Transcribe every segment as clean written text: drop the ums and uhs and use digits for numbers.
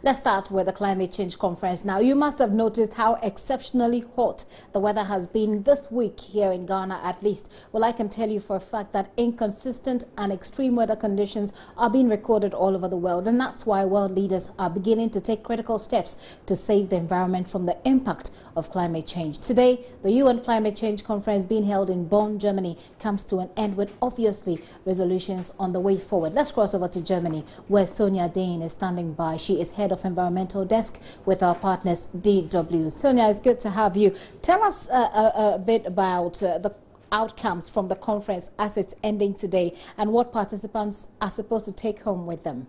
Let's start with the climate change conference. Now, you must have noticed how exceptionally hot the weather has been this week here in Ghana, at least. Well, I can tell you for a fact that inconsistent and extreme weather conditions are being recorded all over the world. And that's why world leaders are beginning to take critical steps to save the environment from the impact of climate change. Today, the UN Climate Change Conference being held in Bonn, Germany, comes to an end with obviously resolutions on the way forward. Let's cross over to Germany, where Sonia Dane is standing by. She is head of environmental desk with our partners DW. Sonia, it's good to have you. Tell us a bit about the outcomes from the conference as it's ending today and what participants are supposed to take home with them.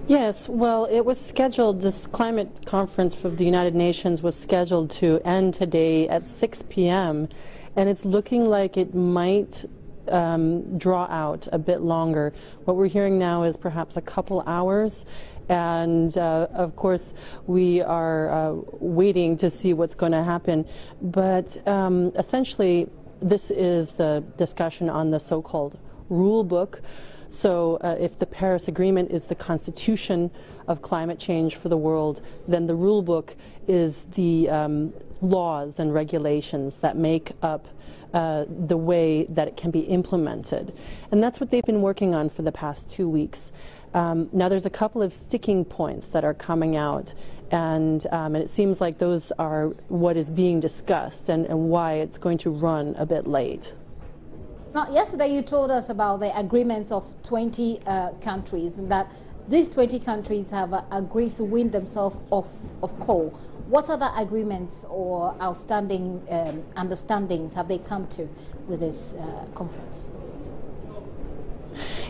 Yes, well, it was scheduled, this climate conference for the United Nations was scheduled to end today at 6 p.m. and it's looking like it might draw out a bit longer. What we're hearing now is perhaps a couple hours, and of course we are waiting to see what's going to happen. But essentially this is the discussion on the so-called rule book. So if the Paris Agreement is the constitution of climate change for the world, then the rule book is the laws and regulations that make up the way that it can be implemented. And that's what they've been working on for the past 2 weeks. Now there's a couple of sticking points that are coming out, and it seems like those are what is being discussed and why it's going to run a bit late. Now, yesterday you told us about the agreements of 20 countries, and that these 20 countries have agreed to wean themselves off of coal. What other agreements or outstanding understandings have they come to with this conference?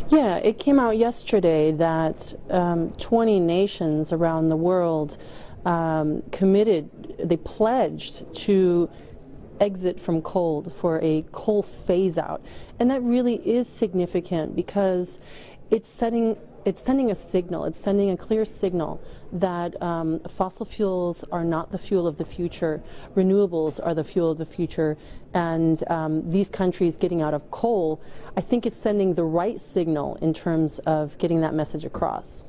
Yeah, it came out yesterday that 20 nations around the world they pledged to exit from coal for a coal phase out, and that really is significant because it's sending a signal. It's sending a clear signal that fossil fuels are not the fuel of the future. Renewables are the fuel of the future, and these countries getting out of coal, I think it's sending the right signal in terms of getting that message across.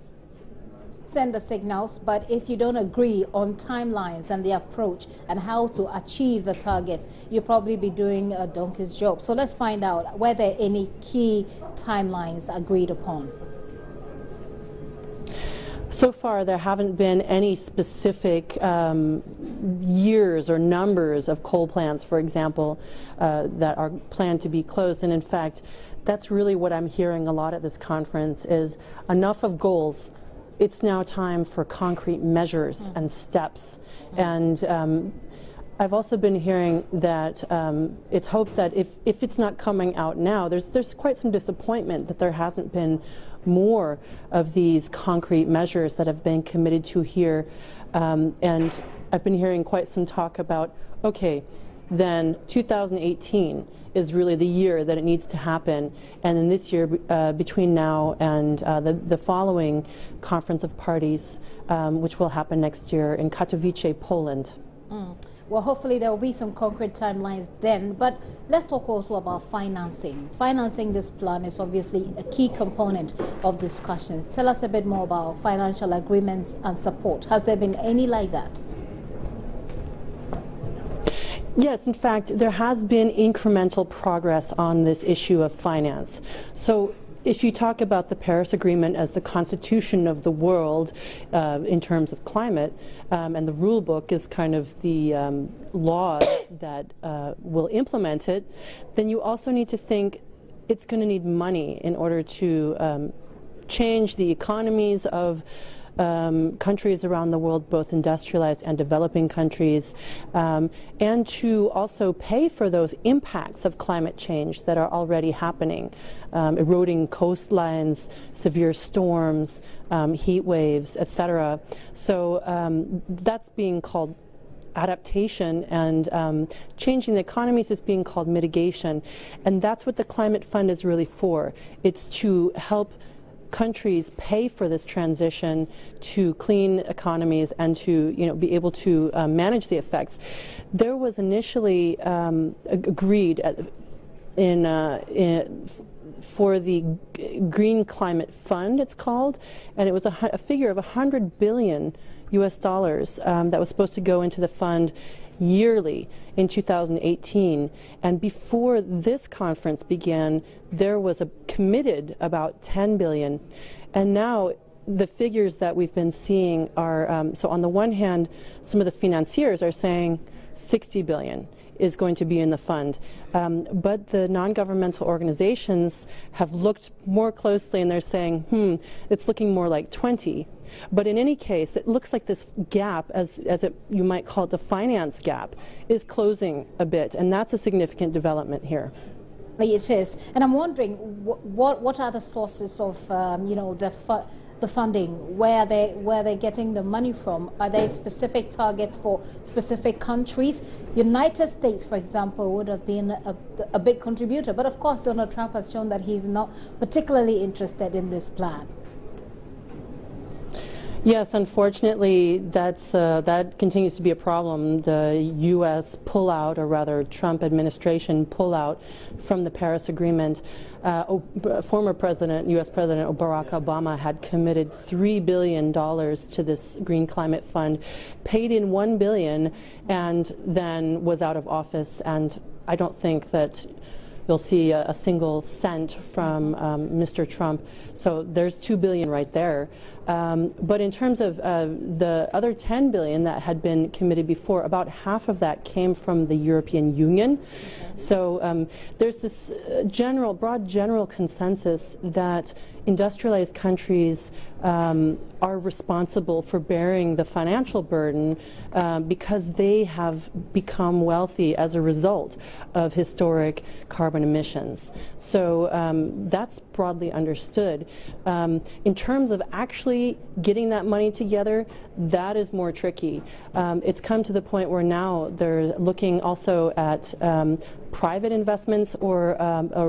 Send the signals, but if you don't agree on timelines and the approach and how to achieve the targets, you'll probably be doing a donkey's job. So let's find out whether any key timelines agreed upon. So far, there haven't been any specific years or numbers of coal plants, for example, that are planned to be closed. And in fact, that's really what I'm hearing a lot at this conference is enough of goals. It's now time for concrete measures and steps. And I've also been hearing that it's hoped that if it's not coming out now, there's quite some disappointment that there hasn't been more of these concrete measures that have been committed to here. And I've been hearing quite some talk about, okay, then 2018 is really the year that it needs to happen, and in this year, between now and the following Conference of Parties, which will happen next year in Katowice, Poland. Well, hopefully there will be some concrete timelines then, but let's talk also about financing. Financing this plan is obviously a key component of discussions. Tell us a bit more about financial agreements and support. Has there been any like that? Yes, in fact, there has been incremental progress on this issue of finance. So if you talk about the Paris Agreement as the constitution of the world in terms of climate, and the rule book is kind of the laws that will implement it, then you also need to think it's going to need money in order to change the economies of countries around the world, both industrialized and developing countries, and to also pay for those impacts of climate change that are already happening, eroding coastlines, severe storms, heat waves, etc. So that's being called adaptation, and changing the economies is being called mitigation, and that's what the Climate Fund is really for. It's to help countries pay for this transition to clean economies and to be able to manage the effects. There was initially agreed for the Green Climate Fund, it's called, and it was a figure of $100 billion US dollars that was supposed to go into the fund yearly in 2018. And before this conference began, there was a committed about $10 billion. And now the figures that we've been seeing are, so on the one hand, some of the financiers are saying $60 billion is going to be in the fund. But the non-governmental organizations have looked more closely and they're saying, it's looking more like 20. But in any case, it looks like this gap, you might call it the finance gap, is closing a bit, and that's a significant development here. It is, and I'm wondering what are the sources of the funding? Where are they getting the money from? Are there specific targets for specific countries? United States, for example, would have been a big contributor, but of course Donald Trump has shown that he's not particularly interested in this plan. Yes, unfortunately, that continues to be a problem. The U.S. pullout, or rather Trump administration pullout from the Paris Agreement. Former President, U.S. President Barack Obama had committed $3 billion to this Green Climate Fund, paid in $1 billion, and then was out of office. And I don't think that you'll see a single cent from Mr. Trump. So there's $2 billion right there. But in terms of the other $10 billion that had been committed before, about half of that came from the European Union. Okay. So there's this broad general consensus that industrialized countries are responsible for bearing the financial burden because they have become wealthy as a result of historic carbon emissions. So that's broadly understood. In terms of actually getting that money together, that is more tricky. It's come to the point where now they're looking also at private investments or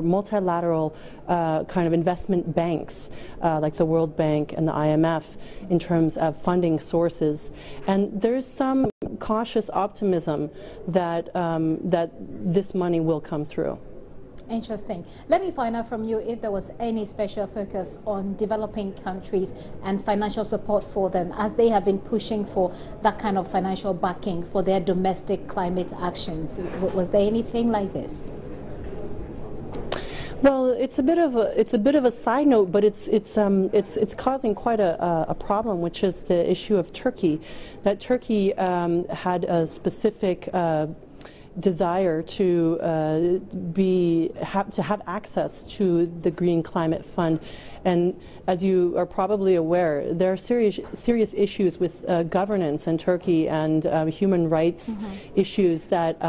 multilateral kind of investment banks like the World Bank and the IMF in terms of funding sources. And there's some cautious optimism that that this money will come through. Interesting. Let me find out from you if there was any special focus on developing countries and financial support for them as they have been pushing for that kind of financial backing for their domestic climate actions. Was there anything like this? Well, it's a bit of a side note, but it's causing quite a problem, which is the issue of Turkey. That Turkey had a specific desire to have access to the Green Climate Fund, and as you are probably aware, there are serious issues with governance in Turkey and human rights issues that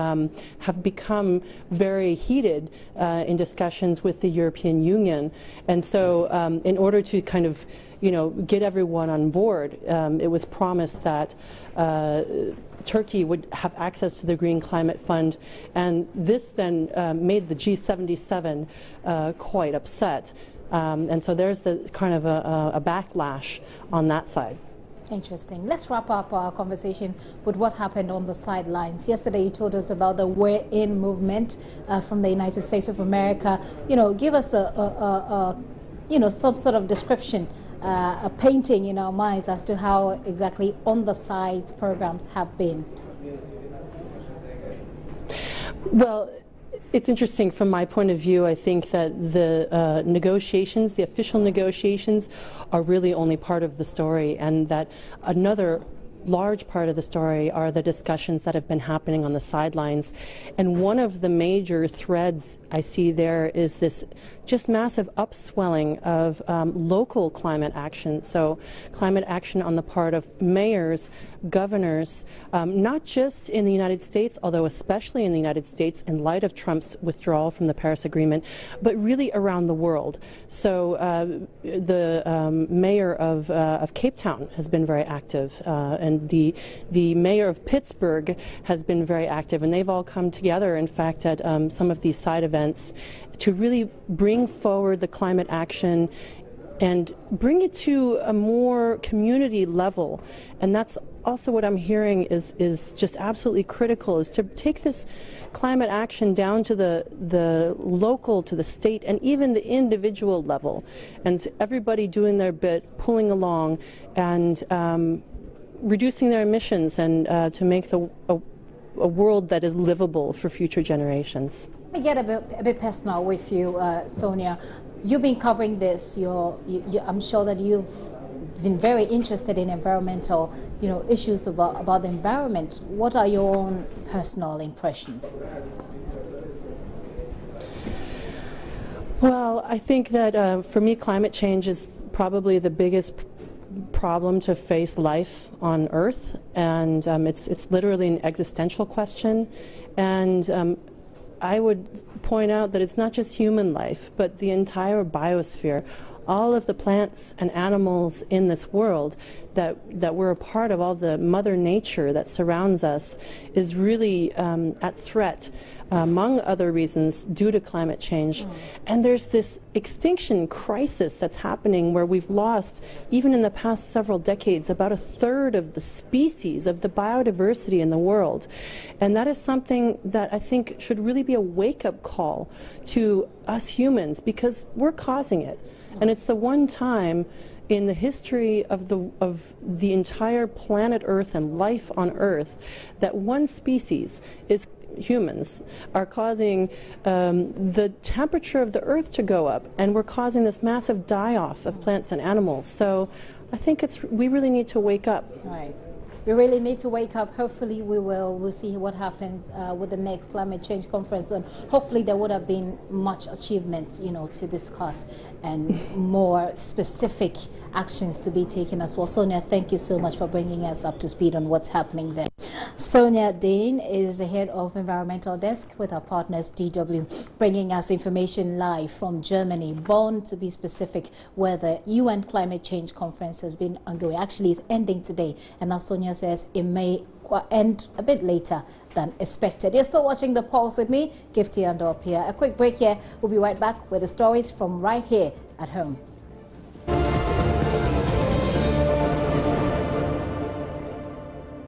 have become very heated in discussions with the European Union. And so, in order to kind of get everyone on board, it was promised that Turkey would have access to the Green Climate Fund, and this then made the G77 quite upset. And so there's the kind of a backlash on that side. Interesting. Let's wrap up our conversation with what happened on the sidelines. Yesterday you told us about the We're In movement from the United States of America. Give us some sort of description, a painting in our minds as to how exactly on the sides programs have been. Well, it's interesting from my point of view. I think that the negotiations, the official negotiations, are really only part of the story, and that another large part of the story are the discussions that have been happening on the sidelines. And one of the major threads I see there is this just massive upswelling of local climate action. So climate action on the part of mayors, governors, not just in the United States, although especially in the United States in light of Trump's withdrawal from the Paris Agreement, but really around the world. So the mayor of Cape Town has been very active, and the mayor of Pittsburgh has been very active, and they've all come together, in fact, at some of these side events to really bring forward the climate action and bring it to a more community level. And that's also what I'm hearing is just absolutely critical, is to take this climate action down to the local, to the state, and even the individual level, and everybody doing their bit, pulling along, and reducing their emissions, and to make a world that is livable for future generations. Let me get a bit personal with you, Sonia. You've been covering this. I'm sure that you've been very interested in environmental, issues about the environment. What are your own personal impressions? Well, I think that for me, climate change is probably the biggest problem to face life on Earth, and it's literally an existential question. And I would point out that it's not just human life, but the entire biosphere. All of the plants and animals in this world that we're a part of, all the Mother Nature that surrounds us, is really at threat, among other reasons, due to climate change. And there's this extinction crisis that's happening where we've lost, even in the past several decades, about a third of the species, of the biodiversity in the world. And that is something that I think should really be a wake-up call to us humans, because we're causing it. And it's the one time in the history of the entire planet Earth and life on Earth that one species, is humans, are causing the temperature of the Earth to go up, and we're causing this massive die-off of plants and animals. So I think we really need to wake up. Right. We really need to wake up. Hopefully we'll see what happens with the next climate change conference, and hopefully there would have been much achievement, to discuss, and more specific actions to be taken as well. Sonia, thank you so much for bringing us up to speed on what's happening there. Sonia Dane is the head of environmental desk with our partners DW, bringing us information live from Germany, Bonn to be specific, where the UN climate change conference has been ongoing. Actually, it's ending today, and now Sonia says it may end a bit later than expected. You're still watching The Pulse with me, Gifty and Orpia. A quick break here. We'll be right back with the stories from right here at home.